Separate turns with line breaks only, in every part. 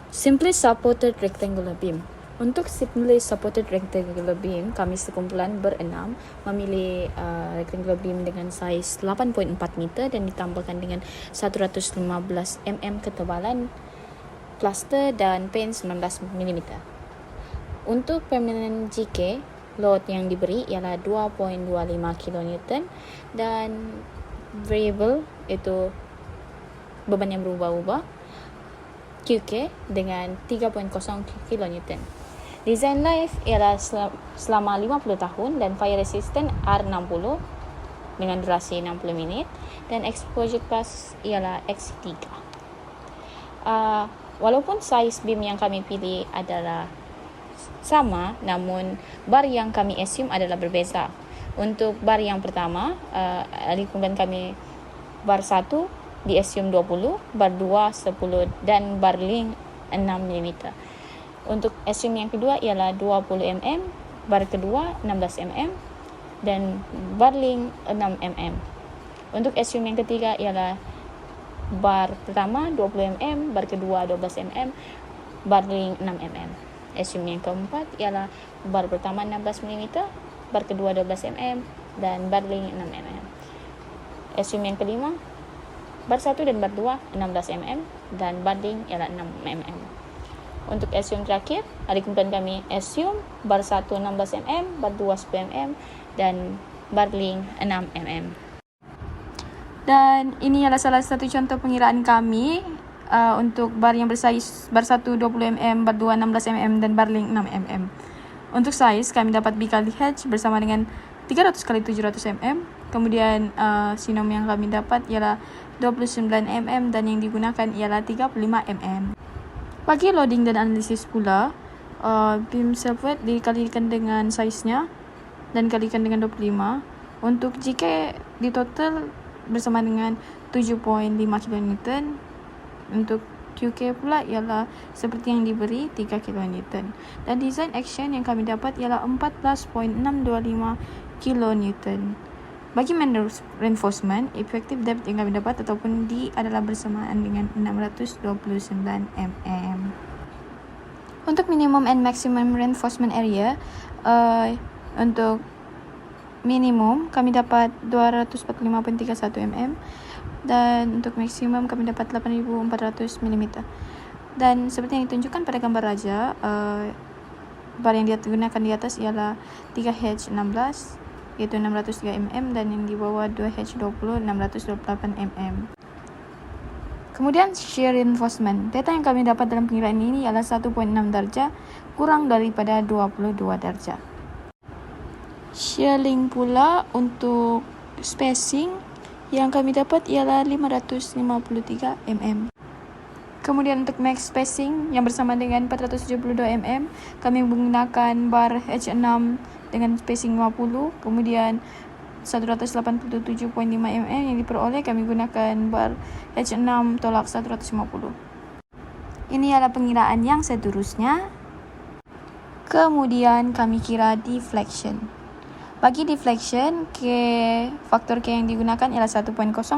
Simply supported rectangular beam. Untuk simply supported rectangular beam, kami sekumpulan berenam memilih rectangular beam dengan saiz 8.4 meter dan ditambahkan dengan 115 mm ketebalan plaster dan pen 19 mm. Untuk permanent GK, load yang diberi ialah 2.25 kN dan variable iaitu beban yang berubah-ubah QK dengan 3.0 kN. Design life ialah selama 50 tahun dan fire resistant R60 dengan durasi 60 minit dan exposure class ialah XC3. Walaupun saiz beam yang kami pilih adalah sama, namun bar yang kami assume adalah berbeza. Untuk bar yang pertama, lingkungan kami bar 1 di assume 20, bar 2 10 dan bar link 6 mm. Untuk assume yang kedua ialah 20 mm, bar kedua 16 mm dan bar link 6 mm. Untuk assume yang ketiga ialah bar pertama 20 mm, bar kedua 12 mm, bar link 6 mm. Assume yang keempat ialah bar pertama 16 mm, bar kedua 12 mm dan bar link 6 mm. Assume yang kelima, bar 1 dan bar 2 16 mm dan bar link ialah 6 mm. Untuk assume terakhir, adik kumpulan kami assume bar 1 16 mm, bar 2 10 mm dan bar link 6 mm. Dan ini adalah salah satu contoh pengiraan kami untuk bar yang bersaiz bar 1 20 mm, bar 2 16 mm dan bar link 6 mm. Untuk saiz kami dapat B kali H bersama dengan 300 kali 700 mm. Kemudian sinom yang kami dapat ialah 29 mm dan yang digunakan ialah 35 mm. Bagi loading dan analisis pula, beam self-weight dikalikan dengan saiznya dan kalikan dengan 25. Untuk GK di total bersama dengan 7.5 kN. Untuk QK pula ialah seperti yang diberi 3 kN. Dan design action yang kami dapat ialah 14.625 kN. Bagi main reinforcement, effective depth yang kami dapat ataupun D adalah bersamaan dengan 629 mm. Untuk minimum and maximum reinforcement area, untuk minimum kami dapat 245.31 mm dan untuk maksimum kami dapat 8.400 mm. Dan seperti yang ditunjukkan pada gambar raja, bar yang digunakan di atas ialah 3H16 iaitu 603 mm dan yang di bawah 2H20 628 mm. Kemudian shear reinforcement. Data yang kami dapat dalam pengiraan ini ialah 1.6 darjah kurang daripada 22 darjah. Shear link pula untuk spacing yang kami dapat ialah 553 mm. Kemudian untuk max spacing yang bersama dengan 472 mm, kami menggunakan bar H6 dengan spacing 50, kemudian 187.5 mm yang diperoleh kami gunakan bar H6 tolak 150. Ini adalah pengiraan yang seterusnya. Kemudian kami kira deflection. Bagi deflection, faktor K yang digunakan ialah 1.0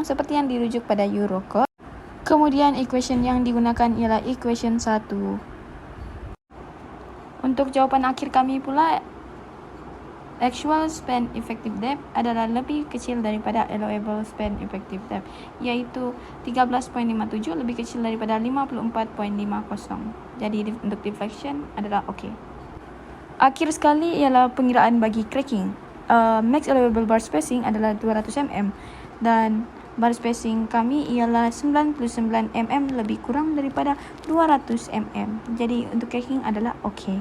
seperti yang dirujuk pada Eurocode. Kemudian equation yang digunakan ialah equation 1. Untuk jawapan akhir kami pula, actual span effective depth adalah lebih kecil daripada allowable span effective depth, iaitu 13.57 lebih kecil daripada 54.50. Jadi untuk deflection adalah okey. Akhir sekali ialah pengiraan bagi cracking. Max allowable bar spacing adalah 200 mm dan bar spacing kami ialah 99 mm lebih kurang daripada 200 mm. Jadi untuk cracking adalah okey.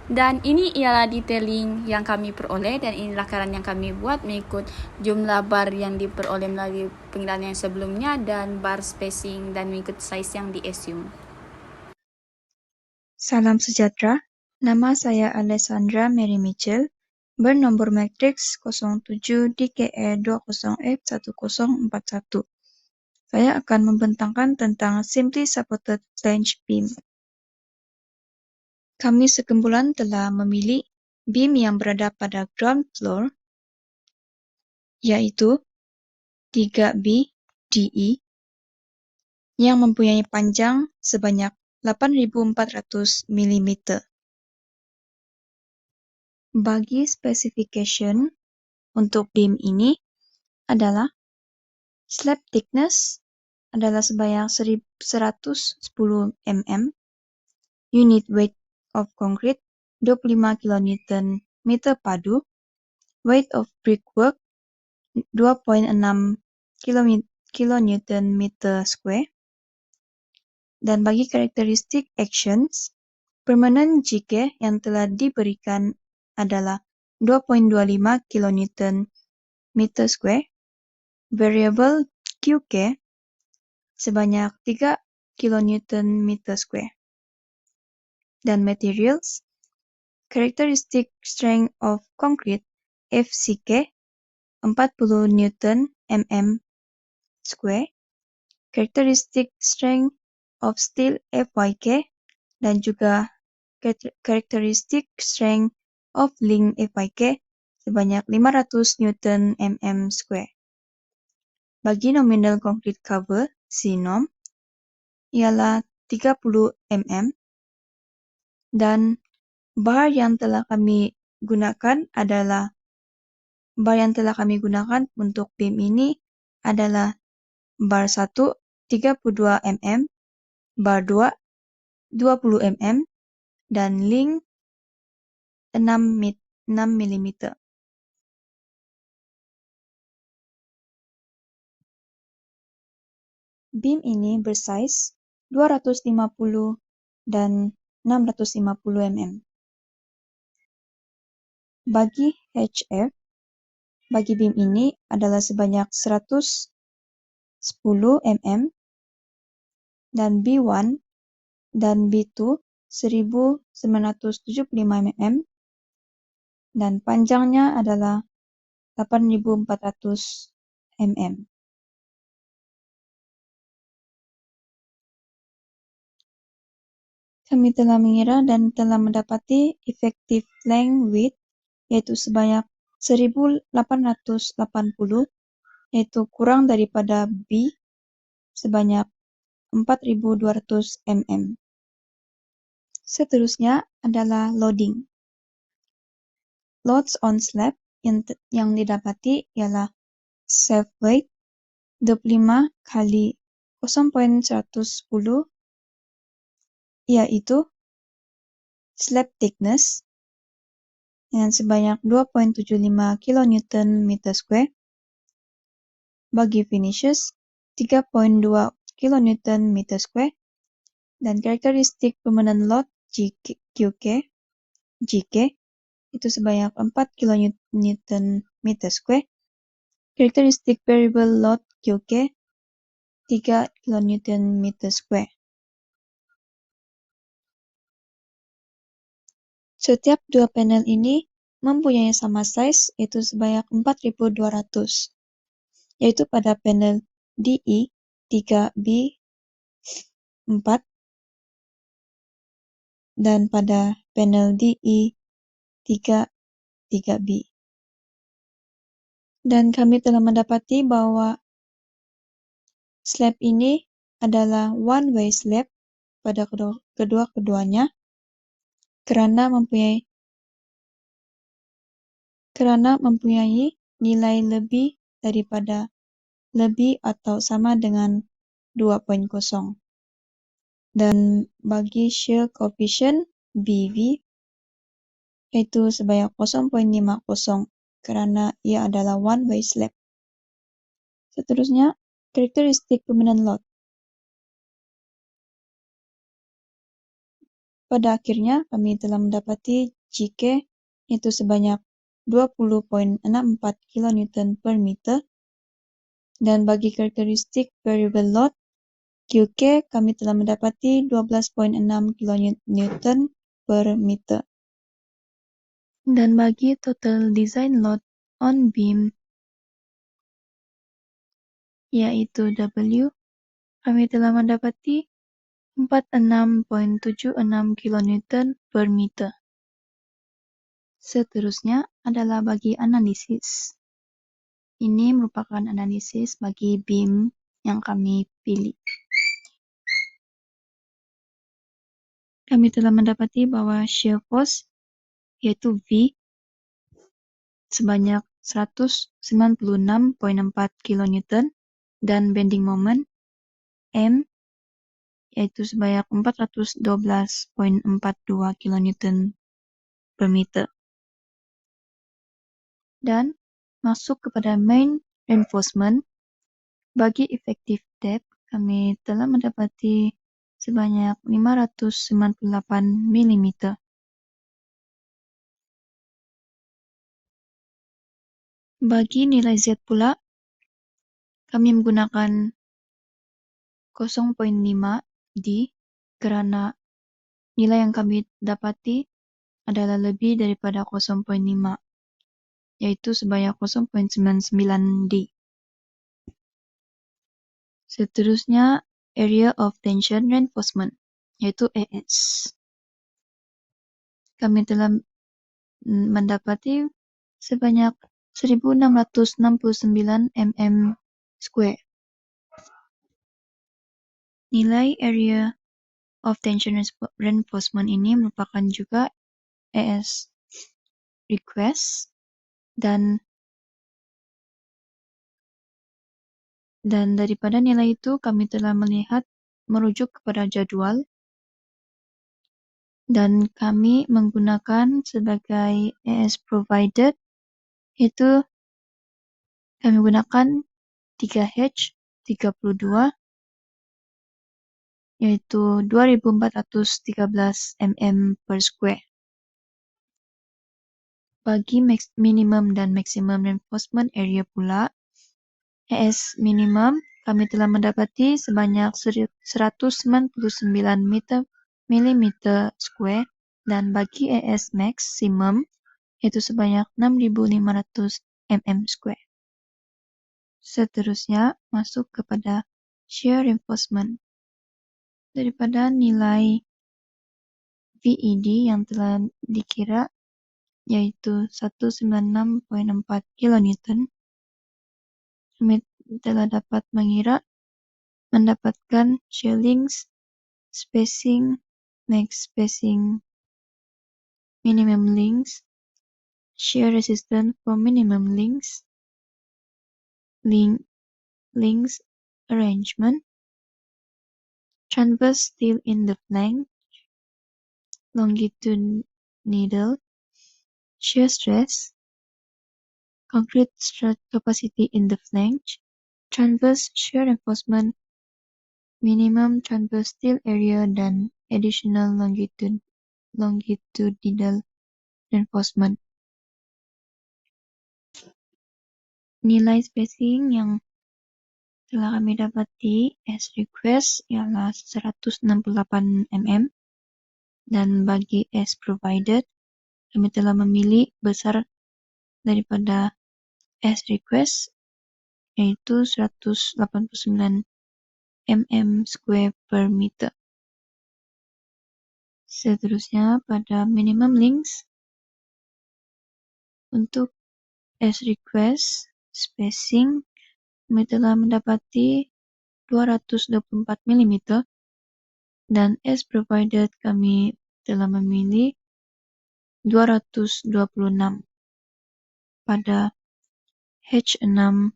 Dan ini ialah detailing yang kami peroleh dan inilah lakaran yang kami buat mengikut jumlah bar yang diperoleh melalui pengiraan yang sebelumnya dan bar spacing dan mengikut saiz yang di-assume.
Salam sejahtera, nama saya Alessandra Mary Mitchell, bernombor matriks 07 DKE 20F1041. Saya akan membentangkan tentang Simply Supported Flange Beam. Kami sekumpulan telah memilih beam yang berada pada ground floor, yaitu 3B DE, yang mempunyai panjang sebanyak 8.400 mm. Bagi specification untuk beam ini adalah slab thickness adalah sebanyak 110 mm, unit weight of concrete 25 kN meter padu, weight of brickwork 2,6 kN meter square, dan bagi karakteristik actions, permanent GK yang telah diberikan adalah 2,25 kN meter square, variable QK sebanyak 3 kN meter square. Dan materials, characteristic strength of concrete FCK 40 Newton mm square, characteristic strength of steel FYK, dan juga characteristic strength of link FYK sebanyak 500 Newton mm square. Bagi nominal concrete cover CNOM ialah 30 mm, dan bar yang telah kami gunakan untuk beam ini adalah bar 1 32 mm, bar 2 20 mm, dan link 6 mm. Beam ini bersaiz 250 dan 650 mm. Bagi HF, bagi beam ini adalah sebanyak 110 mm, dan B1 dan B2 1975 mm, dan panjangnya adalah 8.400 mm. Kami telah mengira dan telah mendapati effective length width yaitu sebanyak 1.880, yaitu kurang daripada B sebanyak 4.200 mm. Seterusnya adalah loading. Loads on slab yang didapati ialah self weight 25 kali 0,110, yaitu slab thickness dengan sebanyak 2,75 kN meter square. Bagi finishes 3,2 kN meter square, dan karakteristik permanent load GK itu sebanyak 4 kN meter square. Karakteristik variable load QK 3 kN meter square. Setiap dua panel ini mempunyai sama size, yaitu sebanyak 4.200, yaitu pada panel DE 3B 4 dan pada panel DE 3B. Dan kami telah mendapati bahwa slab ini adalah one-way slab pada kedua-keduanya karena mempunyai nilai lebih atau sama dengan 2.0. Dan bagi shear coefficient BV yaitu sebanyak 0.50 karena ia adalah one-way slab. Seterusnya, karakteristik permanent load. Pada akhirnya, kami telah mendapati GK yaitu sebanyak 20,64 kN per meter, dan bagi karakteristik variable load QK kami telah mendapati 12,6 kN per meter. Dan bagi total design load on beam yaitu W, kami telah mendapati 46,76 kN per meter. Seterusnya adalah bagi analisis. Ini merupakan analisis bagi beam yang kami pilih. kami telah mendapati bahwa shear force yaitu V sebanyak 196,4 kN dan bending moment M yaitu sebanyak 412,42 kN per meter. Dan masuk kepada main reinforcement, bagi efektif depth kami telah mendapati sebanyak 598 mm. Bagi nilai Z pula, kami menggunakan 0,5 D kerana nilai yang kami dapati adalah lebih daripada 0,5, yaitu sebanyak 0,99 D. Seterusnya, Area of Tension Reinforcement, yaitu AS. Kami telah mendapati sebanyak 1,669 mm square. Nilai Area of Tension Reinforcement ini merupakan juga AS request dan daripada nilai itu kami telah merujuk kepada jadual dan kami menggunakan sebagai AS provided yaitu kami gunakan 3H32 yaitu 2413 mm per square. Bagi minimum dan maximum reinforcement area pula, AS minimum kami telah mendapati sebanyak 199 mm square dan bagi AS maximum yaitu sebanyak 6500 mm square. Seterusnya masuk kepada shear reinforcement. Daripada nilai VED yang telah dikira yaitu 196,4 kN, kami telah dapat mendapatkan shear links, spacing, max spacing, minimum links, shear resistance for minimum links, links arrangement, transverse steel in the flange, longitudinal shear stress, concrete strut capacity in the flange, transverse shear reinforcement, minimum transverse steel area dan additional longitudinal reinforcement. Nilai spacing yang telah kami dapati as request ialah 168 mm dan bagi as provided kami telah memilih besar daripada as request yaitu 189 mm square per meter. Seterusnya pada minimum links untuk as request spacing kami telah mendapati 224 mm dan as provided kami telah memilih 226 pada H6 125.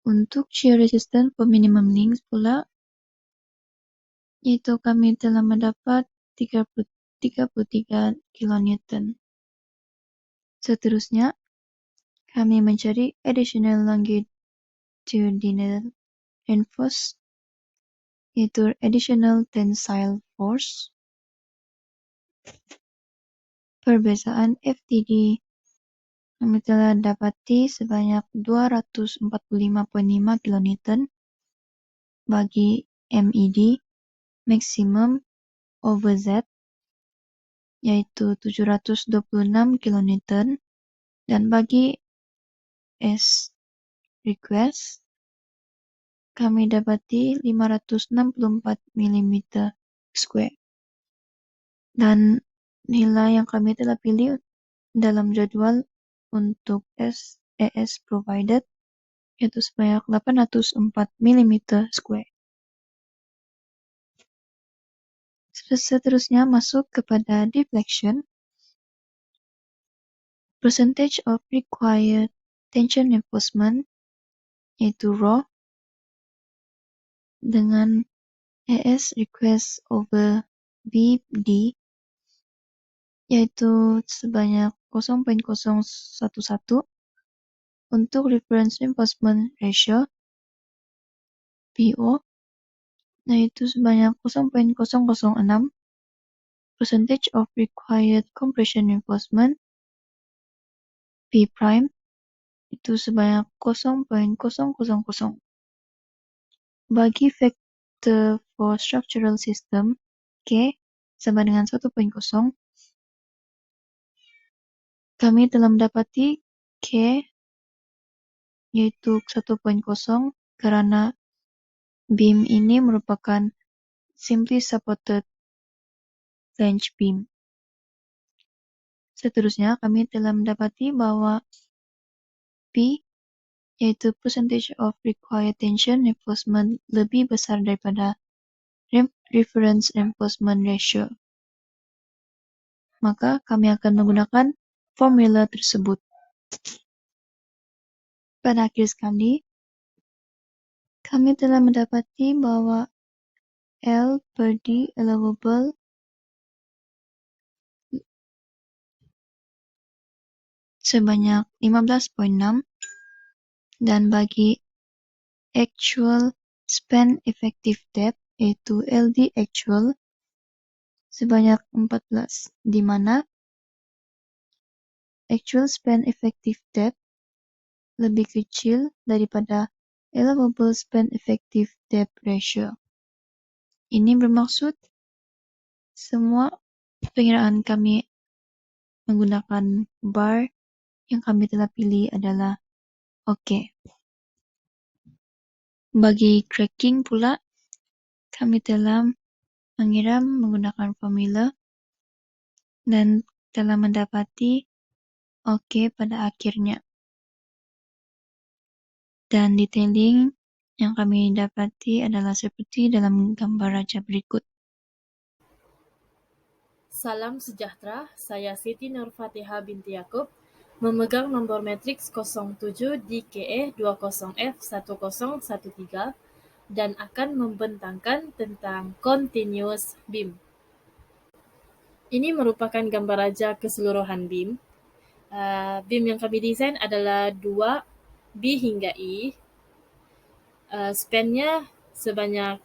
Untuk shear resistance for minimum links pula yaitu kami telah mendapat 33 kN. Seterusnya kami mencari additional longitudinal reinforce yaitu additional tensile force. Perbezaan FTD kami telah dapati sebanyak 245,5 kN bagi MED maximum over Z yaitu 726 kN dan bagi S request kami dapati 564 mm square dan nilai yang kami telah pilih dalam jadual untuk AS provided yaitu sebanyak 804 mm square. Seterusnya masuk kepada deflection. Percentage of required tension reinforcement, yaitu Rho, dengan AS request over BD, yaitu sebanyak 0.011. Untuk reference reinforcement ratio, PO, yaitu sebanyak 0.006. Percentage of required compression reinforcement, P prime, itu sebanyak 0.000. Bagi factor for structural system, K, sama dengan 1.0. Kami telah mendapati K, yaitu 1.0, karena beam ini merupakan simply supported flange beam. Seterusnya, kami telah mendapati bahwa P, yaitu percentage of required tension reinforcement, lebih besar daripada reference reinforcement ratio. Maka kami akan menggunakan formula tersebut. Pada akhir sekali, kami telah mendapati bahwa L per D allowable sebanyak 15.6, dan bagi actual span effective depth, yaitu LD actual, sebanyak 14, di mana actual span effective depth lebih kecil daripada allowable span effective depth ratio. Ini bermaksud semua pengiraan kami menggunakan bar yang kami telah pilih adalah oke. Bagi cracking pula, kami telah mengira menggunakan formula dan telah mendapati oke pada akhirnya. Dan detailing yang kami dapati adalah seperti dalam gambar raja berikut.
Salam sejahtera, saya Siti Nurfatihah binti Yaakob, memegang nombor matriks 07 DKE 20F1013 dan akan membentangkan tentang continuous beam. Ini merupakan gambar raja keseluruhan beam. Beam yang kami desain adalah 2 B hingga E. Span-nya sebanyak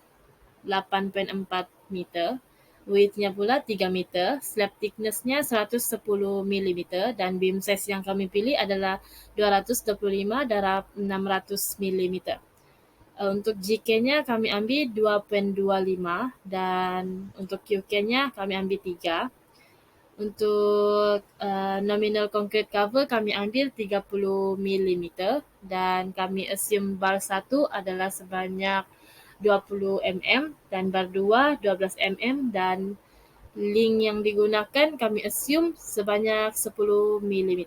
8.4 meter. Width-nya pula 3 meter, slab thickness-nya 110 mm dan beam size yang kami pilih adalah 225 darab 600 mm. Untuk GK-nya kami ambil 2.25 dan untuk QK-nya kami ambil 3. Untuk nominal concrete cover kami ambil 30 mm dan kami assume bar 1 adalah sebanyak 20 mm dan bar 2 12 mm dan link yang digunakan kami assume sebanyak 10 mm.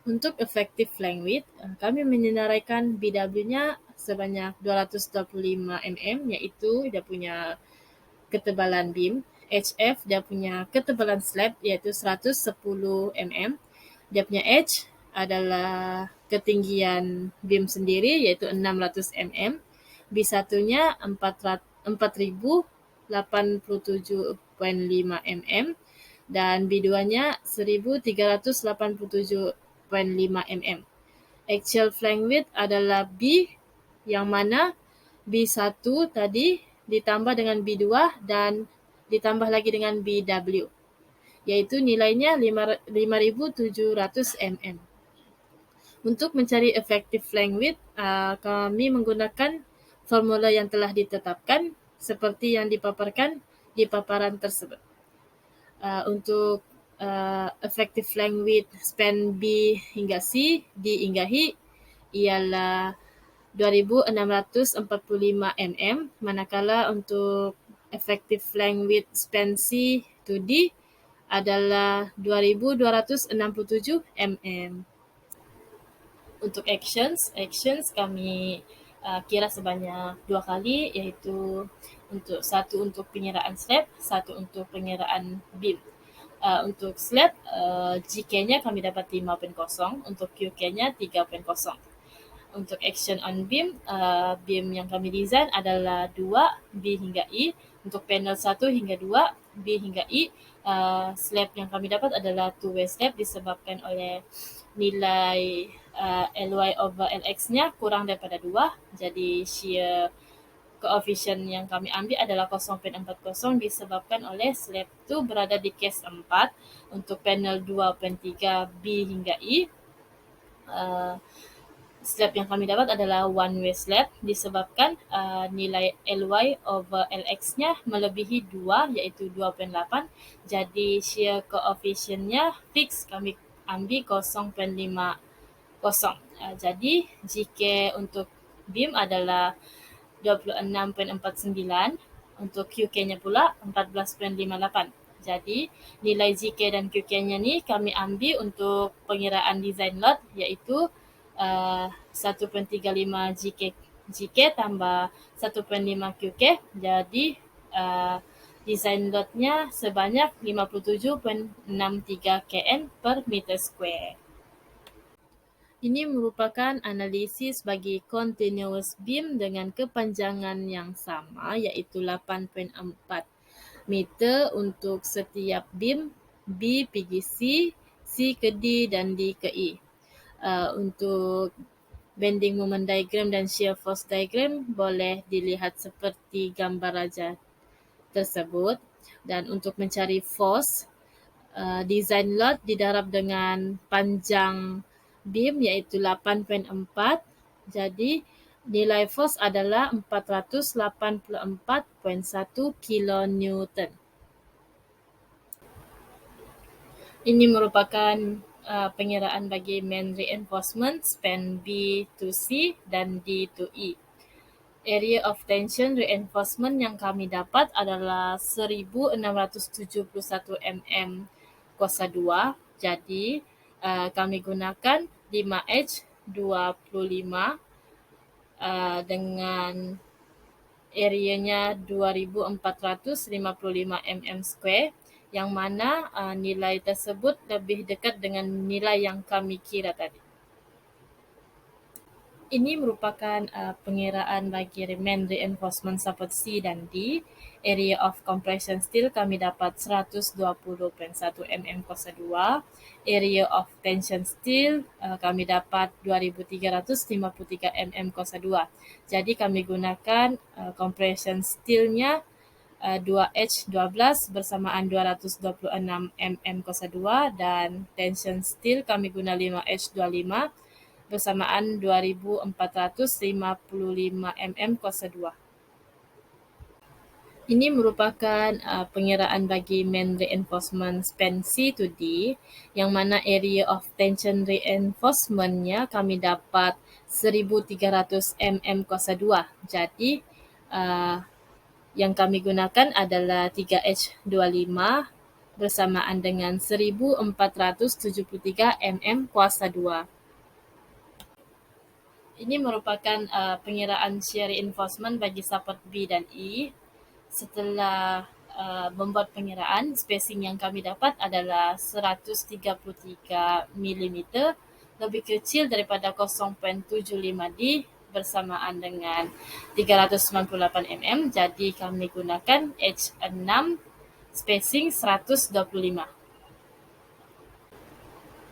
Untuk effective flank width, kami menyenaraikan BW-nya sebanyak 225 mm iaitu dia punya ketebalan beam. HF dia punya ketebalan slab iaitu 110 mm. Dia punya H adalah ketinggian beam sendiri iaitu 600 mm. B1-nya 4087.5 mm dan B2-nya 1387.5 mm. Actual flank width adalah B yang mana B1 tadi ditambah dengan B2 dan ditambah lagi dengan BW, iaitu nilainya 5,700 mm. Untuk mencari effective flank width, kami menggunakan formula yang telah ditetapkan seperti yang dipaparkan di paparan tersebut. Untuk effective flank width span B hingga C, D hingga H ialah 2,645 mm, manakala untuk effective flank width span C to D adalah 2,267 mm. Untuk actions kami kira sebanyak 2 kali, iaitu satu untuk pengiraan slab, satu untuk pengiraan beam. Untuk slab, GK-nya kami dapat 5.0, untuk QK-nya 3.0. Untuk action on beam, beam yang kami design adalah 2 B hingga E. Untuk panel 1 hingga 2 B hingga E. Slab yang kami dapat adalah two-way slab disebabkan oleh nilai LY over LX-nya kurang daripada 2. Jadi shear coefficient yang kami ambil adalah 0.40 disebabkan oleh slab tu berada di case 4. Untuk panel 2.3 B hingga E, slab yang kami dapat adalah one way slab disebabkan nilai LY over LX-nya melebihi 2, iaitu 2.8. Jadi shear coefficient-nya fix, kami ambil 0.50. Jadi GK untuk beam adalah 26.49, untuk QK-nya pula 14.58. Jadi nilai GK dan QK-nya ni kami ambil untuk pengiraan design load, iaitu 1.35 GK tambah 1.5 QK. Jadi design load-nya sebanyak 57.63 kN per meter square. Ini merupakan analisis bagi continuous beam dengan kepanjangan yang sama, iaitu 8.4 meter untuk setiap beam B pergi C, C ke D dan D ke E. Untuk bending moment diagram dan shear force diagram boleh dilihat seperti gambar raja tersebut. Dan untuk mencari force, design load didarab dengan panjang beam, iaitu 8.4. Jadi nilai force adalah 484.1 kilonewton. Ini merupakan pengiraan bagi main reinforcement span B to C dan D to E. Area of tension reinforcement yang kami dapat adalah 1671 mm kuasa 2. Jadi kami gunakan 5H25 dengan areanya 2455 mm square, yang mana nilai tersebut lebih dekat dengan nilai yang kami kira tadi. Ini merupakan pengiraan bagi main reinforcement support C dan D. Area of compression steel kami dapat 120.1 mm kuasa 2. Area of tension steel kami dapat 2353 mm kuasa 2. Jadi kami gunakan compression steelnya 2H12 bersamaan 226 mm kuasa 2, dan tension steel kami guna 5H25 bersamaan 2455 mm kuasa 2. Ini merupakan pengiraan bagi main reinforcement span C to D, yang mana area of tension reinforcement-nya kami dapat 1300 mm kuasa 2. Jadi yang kami gunakan adalah 3H25 bersamaan dengan 1473 mm kuasa 2. Ini merupakan pengiraan shear reinforcement bagi support B dan E. Setelah membuat pengiraan, spacing yang kami dapat adalah 133 mm, lebih kecil daripada 0.75D bersamaan dengan 398 mm. Jadi kami gunakan H6 spacing 125.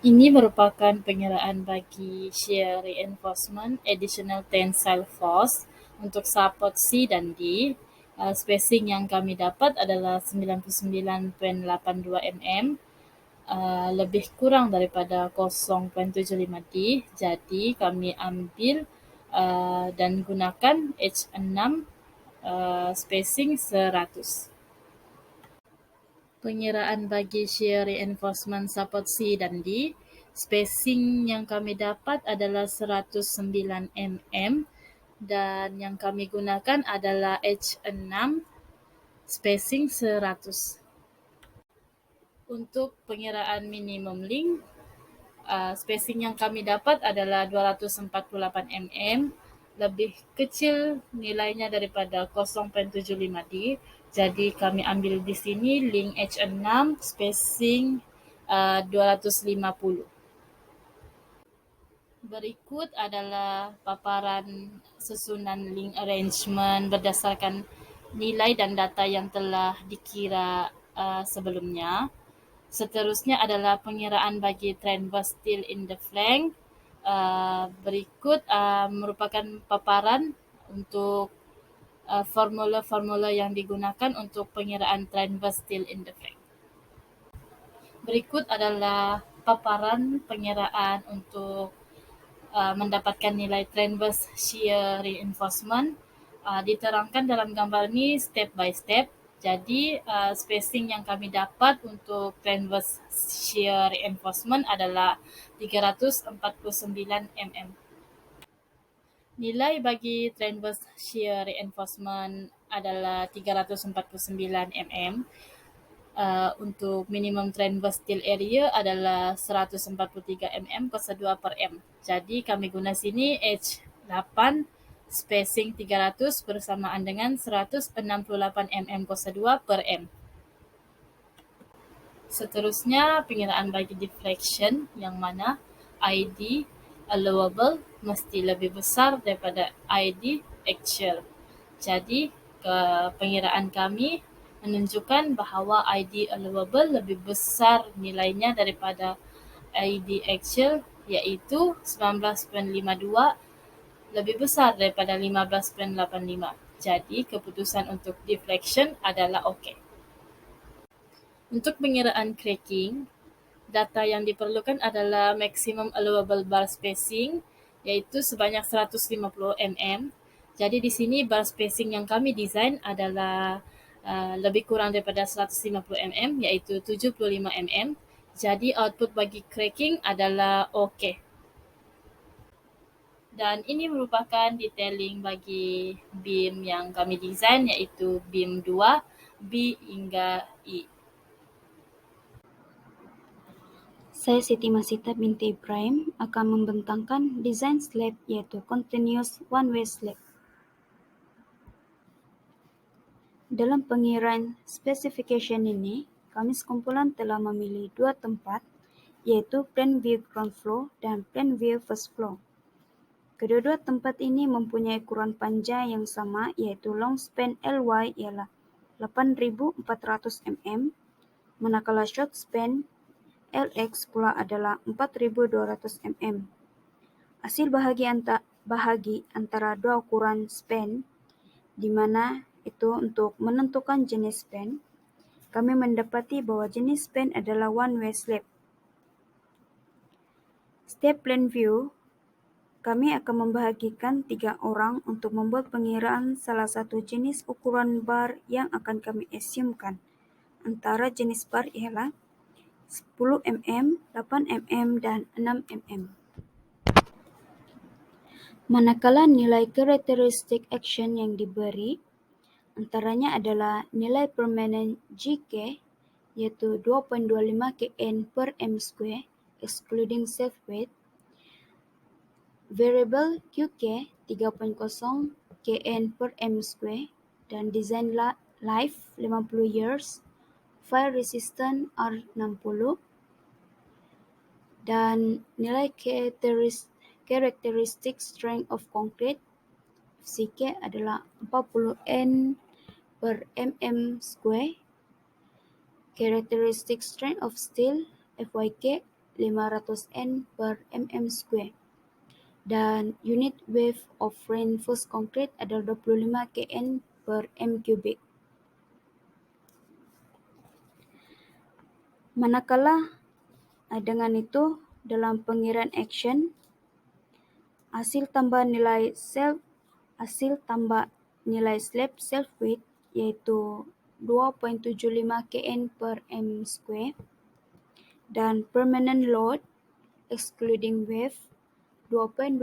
Ini merupakan pengiraan bagi shear reinforcement additional tensile force untuk support C dan D. Spacing yang kami dapat adalah 99.82 mm, lebih kurang daripada 0.75D. Jadi kami ambil dan gunakan H6 spacing 100. Pengiraan bagi shear reinforcement support C dan D, spacing yang kami dapat adalah 109 mm dan yang kami gunakan adalah H6 spacing 100. Untuk pengiraan minimum length, spacing yang kami dapat adalah 248 mm lebih kecil nilainya daripada 0.75D. Jadi kami ambil di sini link H6 spacing 250. Berikut adalah paparan susunan link arrangement berdasarkan nilai dan data yang telah dikira sebelumnya. Seterusnya adalah pengiraan bagi transverse steel in the flank. Berikut merupakan paparan untuk formula-formula yang digunakan untuk pengiraan transverse steel in the flank. Berikut adalah paparan pengiraan untuk mendapatkan nilai transverse shear reinforcement. Diterangkan dalam gambar ini step by step. Jadi spacing yang kami dapat untuk transverse shear reinforcement adalah 349 mm. Nilai bagi transverse shear reinforcement adalah 349 mm. Untuk minimum transverse steel area adalah 143 mm kuasa 2 per M. Jadi kami guna sini H8 spacing 300 bersamaan dengan 168 mm kuasa 2 per M. Seterusnya pengiraan bagi deflection yang mana ID allowable mesti lebih besar daripada ID actual. Jadi pengiraan kami menunjukkan bahawa ID allowable lebih besar nilainya daripada ID actual, iaitu 19.52 lebih besar daripada 15.85. Jadi keputusan untuk deflection adalah okey. Untuk pengiraan cracking, data yang diperlukan adalah maximum allowable bar spacing, iaitu sebanyak 150 mm. Jadi di sini bar spacing yang kami design adalah lebih kurang daripada 150 mm, iaitu 75 mm. Jadi output bagi cracking adalah okey. Dan ini merupakan detailing bagi beam yang kami design, iaitu beam 2, B hingga E.
Saya Siti Masita binti Ibrahim akan membentangkan desain slab iaitu continuous one-way slab. Dalam pengiraan specification ini, kami sekumpulan telah memilih dua tempat iaitu plan view ground floor dan plan view first floor. Kedua-dua tempat ini mempunyai ukuran panjang yang sama iaitu long span LY ialah 8,400 mm, manakala short span LX pula adalah 4,200 mm. Hasil bahagi antara dua ukuran span di mana itu untuk menentukan jenis span, kami mendapati bahawa jenis span adalah one-way slab. Setiap plan view, kami akan membahagikan 3 orang untuk membuat pengiraan salah satu jenis ukuran bar yang akan kami assumekan. Antara jenis bar ialah 10 mm, 8 mm dan 6 mm. Manakala nilai karakteristik action yang diberi antaranya adalah nilai permanent GK iaitu 2.25 kN per m square excluding self weight, variable QK 3.0 kN per m square dan design life 50 years, fire resistant R60 dan nilai characteristic strength of concrete FCK adalah 40 N per mm square, characteristic strength of steel FYK 500 N per mm square, dan unit weight of reinforced concrete adalah 25 kN per m cubic. Manakala dengan itu dalam pengiraan action, hasil tambah nilai slab self weight iaitu 2.75 kN per m square dan permanent load excluding wave 2.25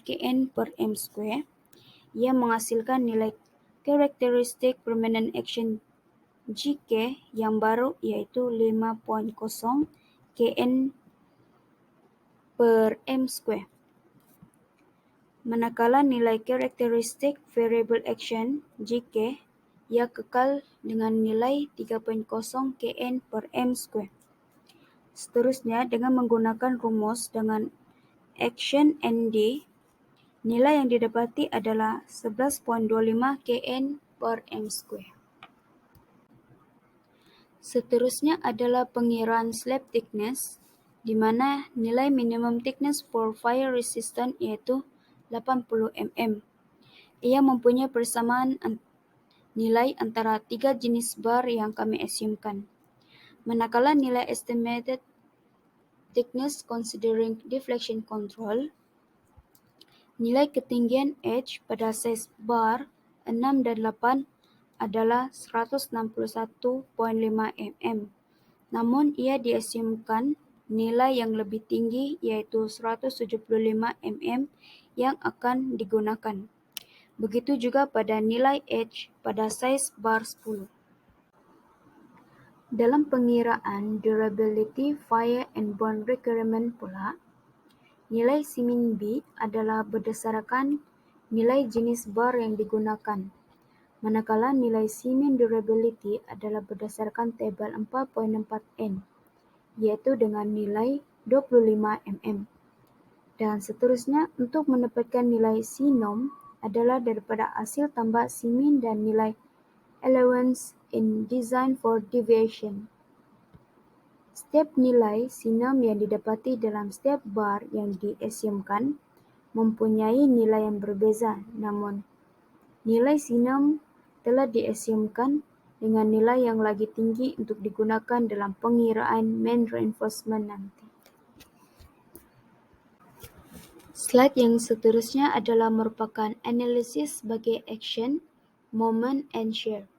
kN per m square, ia menghasilkan nilai karakteristik permanent action GK yang baru iaitu 5.0 kN per m square. manakala nilai karakteristik variable action (JK) ia kekal dengan nilai 3.0 kN per m². Seterusnya, dengan menggunakan rumus dengan action ND, nilai yang didapati adalah 11.25 kN per m². Seterusnya adalah pengiraan slab thickness, di mana nilai minimum thickness for fire resistant iaitu 80 mm. Ia mempunyai persamaan nilai antara tiga jenis bar yang kami assumekan. Manakala nilai estimated thickness considering deflection control, nilai ketinggian H pada saiz bar 6 dan 8 adalah 161.5 mm. Namun ia diasumkan nilai yang lebih tinggi iaitu 175 mm yang akan digunakan. Begitu juga pada nilai H pada saiz bar 10. Dalam pengiraan durability fire and burn requirement pula, nilai Simin B adalah berdasarkan nilai jenis bar yang digunakan, manakala nilai Simin durability adalah berdasarkan tabel 4.4N, iaitu dengan nilai 25 mm. Dan seterusnya, untuk mendapatkan nilai Sinom adalah daripada hasil tambah Simin dan nilai allowance in design for deviation. Setiap nilai Sinom yang didapati dalam setiap bar yang diasumkan mempunyai nilai yang berbeza, namun nilai Sinom telah diasumkan dengan nilai yang lagi tinggi untuk digunakan dalam pengiraan main reinforcement nanti. Slide yang seterusnya adalah merupakan analisis sebagai action, moment, and shear.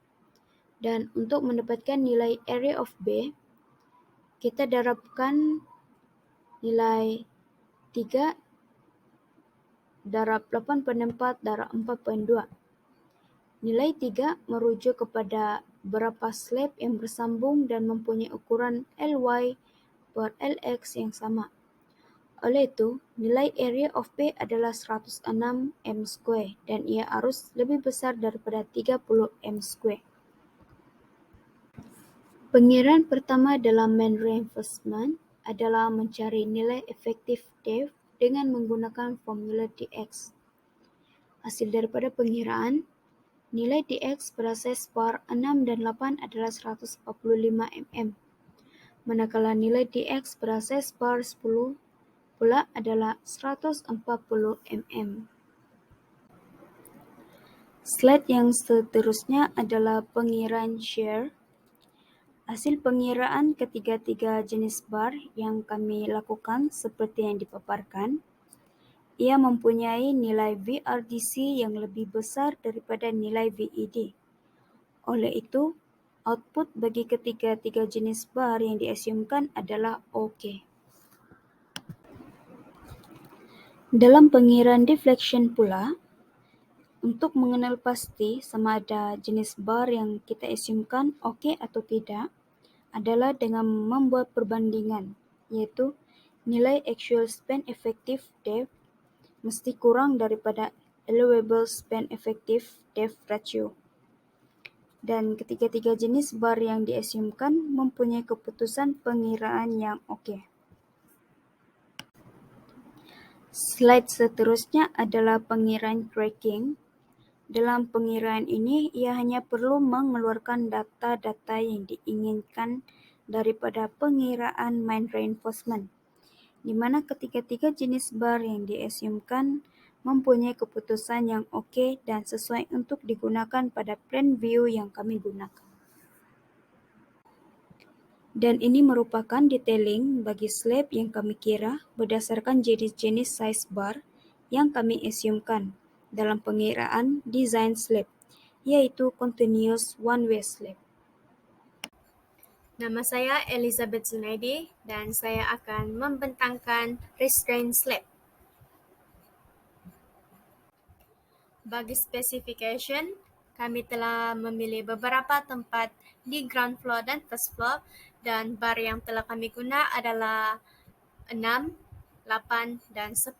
Dan untuk mendapatkan nilai area of B, kita darabkan nilai 3 darab 8.4 darab 4.2. Nilai 3 merujuk kepada berapa slab yang bersambung dan mempunyai ukuran Ly per Lx yang sama. Oleh itu, nilai area of B adalah 106 m² dan ia harus lebih besar daripada 30 m². Pengiraan pertama dalam main reinforcement adalah mencari nilai efektif depth dengan menggunakan formula dx. Hasil daripada pengiraan, nilai dx pada saiz bar 6 dan 8 adalah 145 mm, manakala nilai dx pada saiz bar 10 pula adalah 140 mm. Slide yang seterusnya adalah pengiraan shear. Hasil pengiraan ketiga-tiga jenis bar yang kami lakukan seperti yang dipaparkan, ia mempunyai nilai VRDC yang lebih besar daripada nilai VED. Oleh itu, output bagi ketiga-tiga jenis bar yang diasumkan adalah OK. Dalam pengiraan deflection pula, untuk mengenal pasti sama ada jenis bar yang kita asumkan OK atau tidak adalah dengan membuat perbandingan, iaitu nilai actual span effective depth mesti kurang daripada allowable span effective depth ratio. Dan ketiga-tiga jenis bar yang diasumkan mempunyai keputusan pengiraan yang OK. Slide seterusnya adalah pengiraan cracking. Dalam pengiraan ini, ia hanya perlu mengeluarkan data-data yang diinginkan daripada pengiraan main reinforcement, di mana ketiga-tiga jenis bar yang diasumkan mempunyai keputusan yang OK dan sesuai untuk digunakan pada plan view yang kami gunakan. Dan ini merupakan detailing bagi slab yang kami kira berdasarkan jenis-jenis size bar yang kami asumkan dalam pengiraan design slab, iaitu continuous one-way slab.
Nama saya Elizabeth Zunaidi dan saya akan membentangkan restraint slab. Bagi specification, kami telah memilih beberapa tempat di ground floor dan first floor dan bar yang telah kami guna adalah 6, 8 dan 10.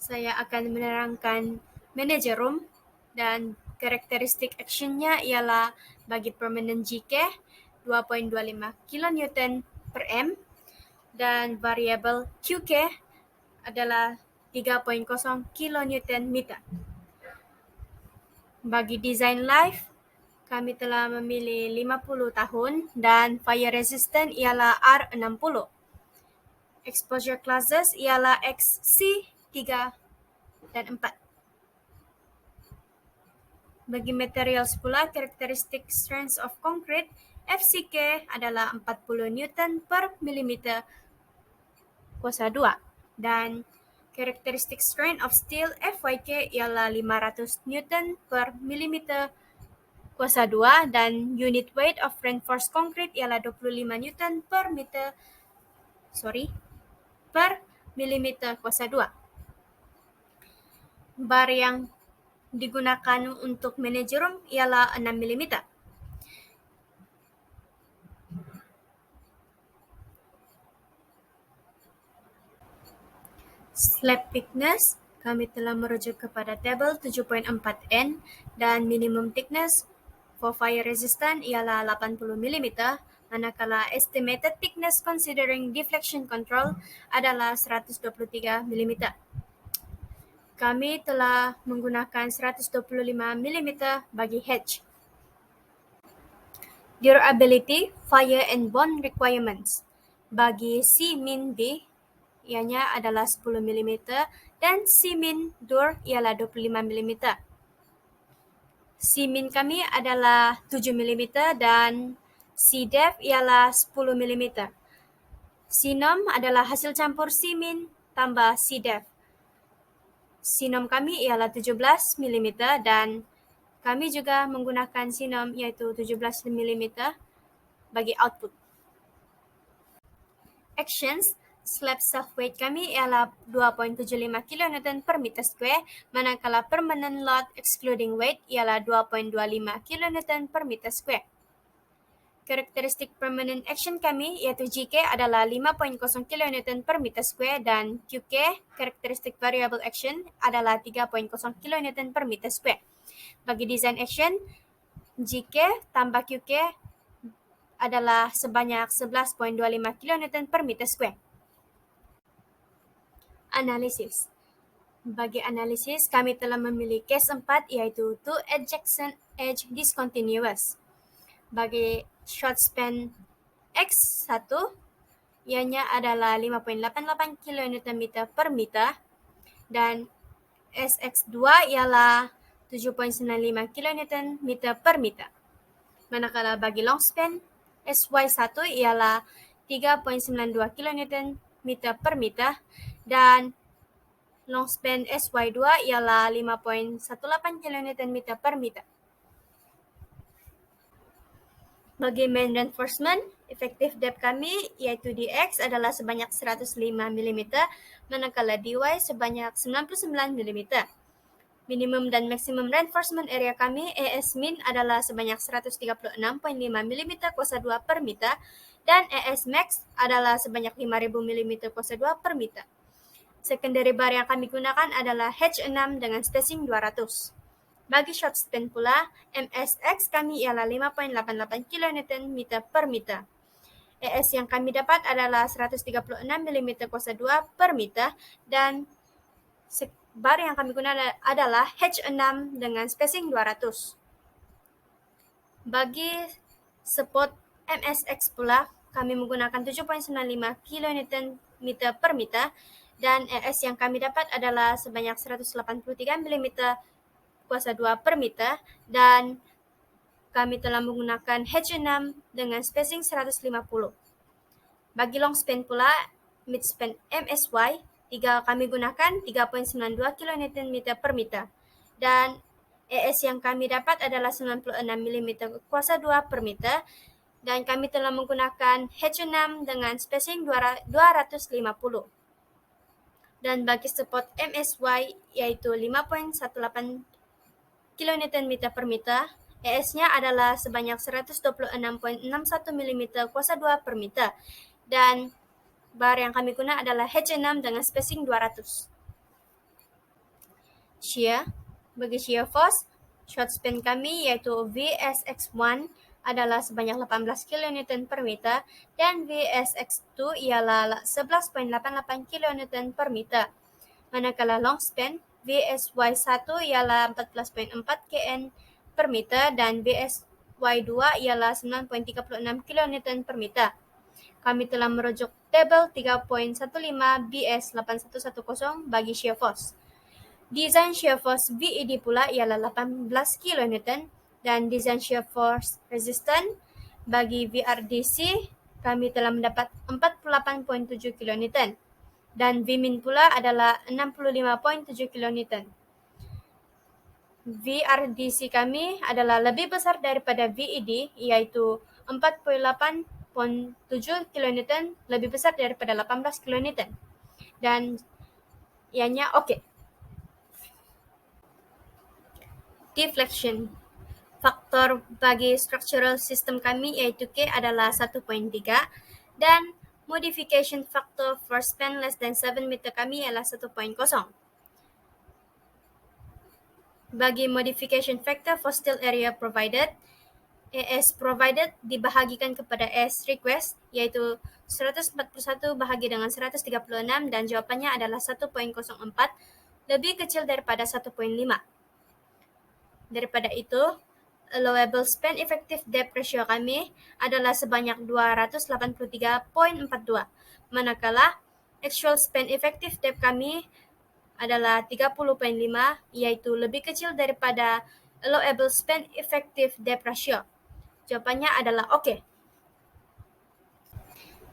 saya akan menerangkan manager room dan karakteristik actionnya ialah bagi permanent GK 2.25 kN per M dan variabel QK adalah 3.0 kN meter. Bagi design life, kami telah memilih 50 tahun dan fire resistant ialah R60. Exposure classes ialah XC 3 dan 4. Bagi materials pula, karakteristik strength of concrete FCK adalah 40 Newton per milimeter kuasa 2 dan karakteristik strength of steel FYK ialah 500 Newton per milimeter kuasa 2 dan unit weight of reinforced concrete ialah 25 Newton per milimeter kuasa 2. Bar yang digunakan untuk manager room ialah 6 mm. Slab thickness, kami telah merujuk kepada tabel 7.4N dan minimum thickness for fire resistant ialah 80 mm, manakala estimated thickness considering deflection control adalah 123 mm. Kami telah menggunakan 125 mm bagi hedge. Durability, fire and bond requirements. Bagi C-min-D, ianya adalah 10 mm dan C-min-dur ialah 25 mm. C-min kami adalah 7 mm dan C-def ialah 10 mm. C-nom adalah hasil campur C-min tambah C-def. C-nom kami ialah 17 mm dan kami juga menggunakan C-nom iaitu 17 mm bagi output. Actions, slab self-weight kami ialah 2.75 kN per meter square, manakala permanent load excluding weight ialah 2.25 kN per meter square. Karakteristik permanent action kami iaitu GK adalah 5.0 kN per meter square dan QK, karakteristik variable action, adalah 3.0 kN per meter square. Bagi design action, GK tambah QK adalah sebanyak 11.25 kN per meter square. Analisis. Bagi analisis, kami telah memilih case 4 iaitu two adjacent edge discontinuous. Bagi short span X1, ianya adalah 5.88 kN per meter dan SX2 ialah 7.95 kN per meter. Manakala bagi long span SY1 ialah 3.92 kN per meter dan long span SY2 ialah 5.18 kN per meter. Bagi main reinforcement, effective depth kami iaitu DX adalah sebanyak 105 mm, manakala DY sebanyak 99 mm. Minimum dan maximum reinforcement area kami AS min adalah sebanyak 136.5 mm kuasa 2 per meter dan AS max adalah sebanyak 5.000 mm kuasa 2 per meter. Secondary bar yang kami gunakan adalah H6 dengan spacing 200. Bagi short span pula, MSX kami ialah 5.88 kN per meter. AS yang kami dapat adalah 136 mm kuasa 2 per meter dan bar yang kami gunakan adalah H6 dengan spacing 200. Bagi support MSX pula, kami menggunakan 7.95 kN per meter dan AS yang kami dapat adalah sebanyak 183 mm kuasa 2 per meter dan kami telah menggunakan H6 dengan spacing 150. Bagi long span pula, mid span MSY, kami gunakan 3.92 kN per meter dan AS yang kami dapat adalah 96 mm kuasa 2 per meter dan kami telah menggunakan H6 dengan spacing 250. Dan bagi support MSY yaitu 5.18 kN per meter, AS-nya adalah sebanyak 126.61 mm kuasa 2 per meter dan bar yang kami guna adalah H6 dengan spacing 200. shear. Bagi shear force, short span kami iaitu VSX1 adalah sebanyak 18 kN per meter dan VSX2 ialah 11.88 kN per meter. Manakala long span, VSY1 ialah 14.4 kN per meter dan VSY2 ialah 9.36 kN per meter. Kami telah merujuk tabel 3.15 BS 8110 bagi shear force. Design shear force VED pula ialah 18 kN dan design shear force resistant bagi VRDC kami telah mendapat 48.7 kN dan Vmin pula adalah 65.7 kN. VRDC kami adalah lebih besar daripada VED iaitu 48.7 kN lebih besar daripada 18 kN dan ianya okey. Deflection. Faktor bagi structural system kami iaitu K adalah 1.3 dan modification factor for span less than 7 meter kami ialah 1.0. Bagi modification factor for steel area provided, AS provided dibahagikan kepada AS request iaitu 141 bahagi dengan 136 dan jawapannya adalah 1.04 lebih kecil daripada 1.5. Daripada itu, allowable span effective depth ratio kami adalah sebanyak 283.42, manakala actual span effective depth kami adalah 30.5, iaitu lebih kecil daripada allowable span effective depth ratio. Jawapannya adalah okey.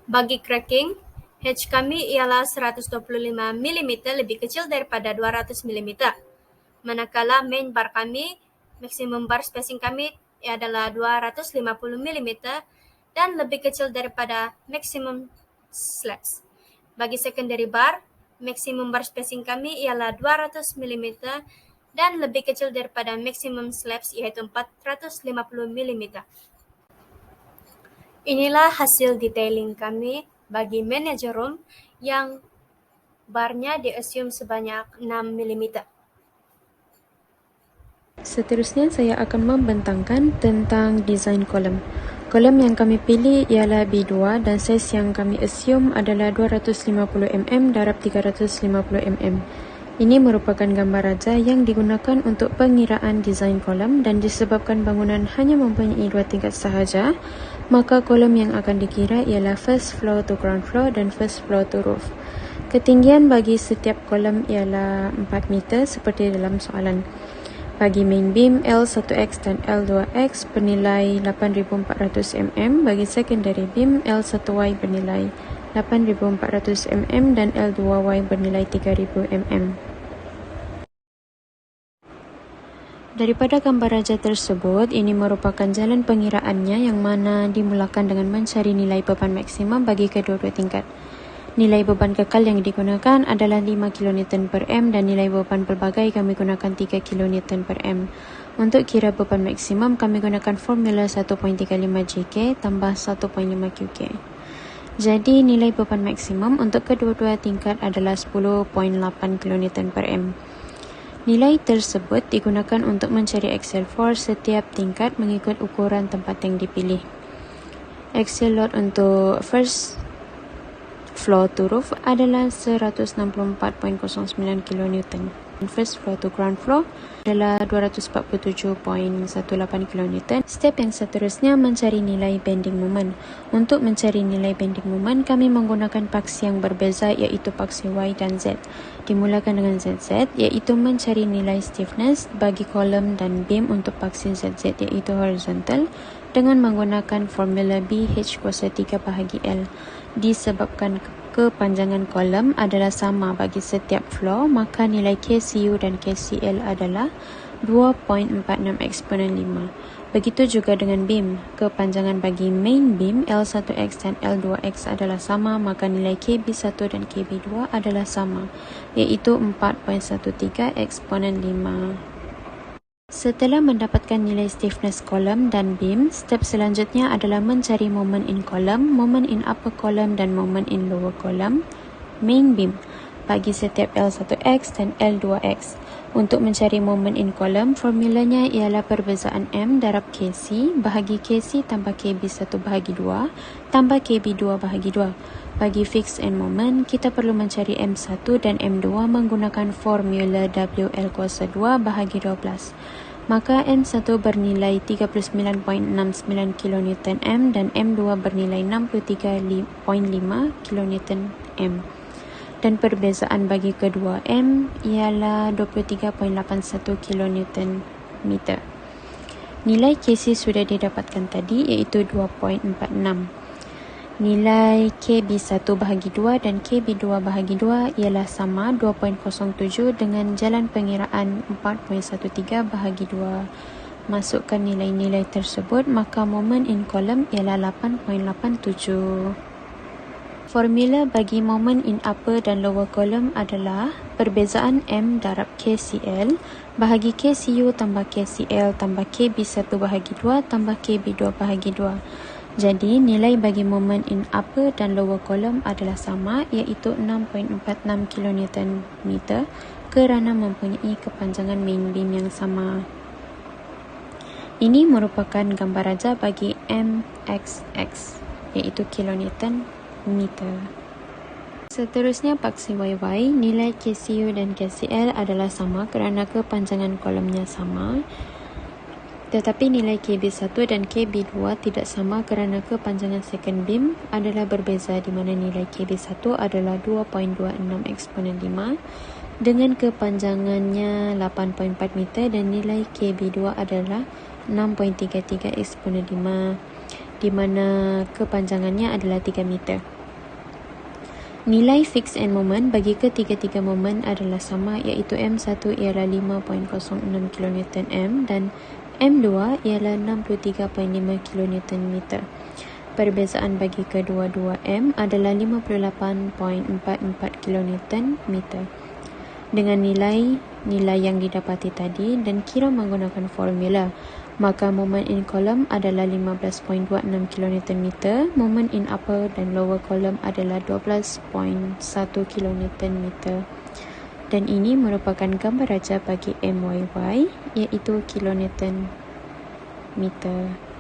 Bagi cracking, H kami ialah 125 mm lebih kecil daripada 200 mm. Manakala main bar kami, maksimum bar spacing kami adalah 250 mm dan lebih kecil daripada maximum slabs. Bagi secondary bar, maksimum bar spacing kami ialah 200 mm dan lebih kecil daripada maximum slabs iaitu 450 mm. Inilah hasil detailing kami bagi manager room yang barnya diassume sebanyak 6 mm.
Seterusnya saya akan membentangkan tentang desain kolom. Kolom yang kami pilih ialah B2 dan saiz yang kami assume adalah 250 mm darab 350 mm. Ini merupakan gambar raja yang digunakan untuk pengiraan desain kolom dan disebabkan bangunan hanya mempunyai 2 tingkat sahaja, maka kolom yang akan dikira ialah first floor to ground floor dan first floor to roof. Ketinggian bagi setiap kolom ialah 4 meter seperti dalam soalan. Bagi main beam L1X dan L2X bernilai 8.400 mm, bagi secondary beam L1Y bernilai 8.400 mm dan L2Y bernilai 3.000 mm. Daripada gambar raja tersebut, ini merupakan jalan pengiraannya yang mana dimulakan dengan mencari nilai beban maksimum bagi kedua-dua tingkat. Nilai beban kekal yang digunakan adalah 5 kN per M dan nilai beban pelbagai kami gunakan 3 kN per M. Untuk kira beban maksimum, kami gunakan formula 1.35 JK tambah 1.5 QK. Jadi, nilai beban maksimum untuk kedua-dua tingkat adalah 10.8 kN per M. Nilai tersebut digunakan untuk mencari axial force setiap tingkat mengikut ukuran tempat yang dipilih. Axial load untuk first floor to roof adalah 164.09 kN. First floor to ground floor adalah 247.18 kN. Step yang seterusnya mencari nilai bending moment. Untuk mencari nilai bending moment, kami menggunakan paksi yang berbeza iaitu paksi Y dan Z. Dimulakan dengan ZZ iaitu mencari nilai stiffness bagi kolom dan beam untuk paksi ZZ iaitu horizontal dengan menggunakan formula BH kuasa 3 bahagi L. Disebabkan kepanjangan kolom adalah sama bagi setiap floor, maka nilai KCU dan KCL adalah 2.46 eksponen 5. Begitu juga dengan beam. Kepanjangan bagi main beam L1X dan L2X adalah sama, maka nilai KB1 dan KB2 adalah sama, iaitu 4.13 eksponen 5. Setelah mendapatkan nilai stiffness kolom dan beam, step selanjutnya adalah mencari moment in column, moment in upper column dan moment in lower column main beam bagi setiap L1X dan L2X. Untuk mencari moment in column, formulanya ialah perbezaan M darab KC bahagi KC tambah KB1 bahagi 2 tambah KB2 bahagi 2. Bagi fixed end moment, kita perlu mencari M1 dan M2 menggunakan formula WL kuasa 2 bahagi 12. Maka M1 bernilai 39.69 kN dan M2 bernilai 63.5 kN. Dan perbezaan bagi kedua M ialah 23.81 kN meter. Nilai KC sudah didapatkan tadi iaitu 2.46. Nilai KB1 bahagi 2 dan KB2 bahagi 2 ialah sama 2.07 dengan jalan pengiraan 4.13 bahagi 2. Masukkan nilai-nilai tersebut, maka moment in column ialah 8.87. Formula bagi moment in upper dan lower column adalah perbezaan M darab KCL bahagi KCU tambah KCL tambah KB1 bahagi 2 tambah KB2 bahagi 2. Jadi, nilai bagi moment in upper dan lower column adalah sama iaitu 6.46 kN meter kerana mempunyai kepanjangan main beam yang sama. Ini merupakan gambar raja bagi MXX iaitu kilonewton meter. Seterusnya paksi YY, nilai KCU dan KCL adalah sama kerana kepanjangan kolomnya sama. Tetapi nilai KB1 dan KB2 tidak sama kerana kepanjangan second beam adalah berbeza di mana nilai KB1 adalah 2.26 eksponen 5 dengan kepanjangannya 8.4 meter dan nilai KB2 adalah 6.33 eksponen 5 di mana kepanjangannya adalah 3 meter. Nilai fixed end moment bagi ketiga-tiga moment adalah sama iaitu M1 ialah 5.06 kN dan M2 ialah 63.5 kN meter. Perbezaan bagi kedua-dua M adalah 58.44 kN meter. Dengan nilai yang didapati tadi dan kira menggunakan formula, maka moment in column adalah 15.26 kN meter, moment in upper dan lower column adalah 12.1 kN meter. Dan ini merupakan gambar raja bagi MYY iaitu kilonewton meter.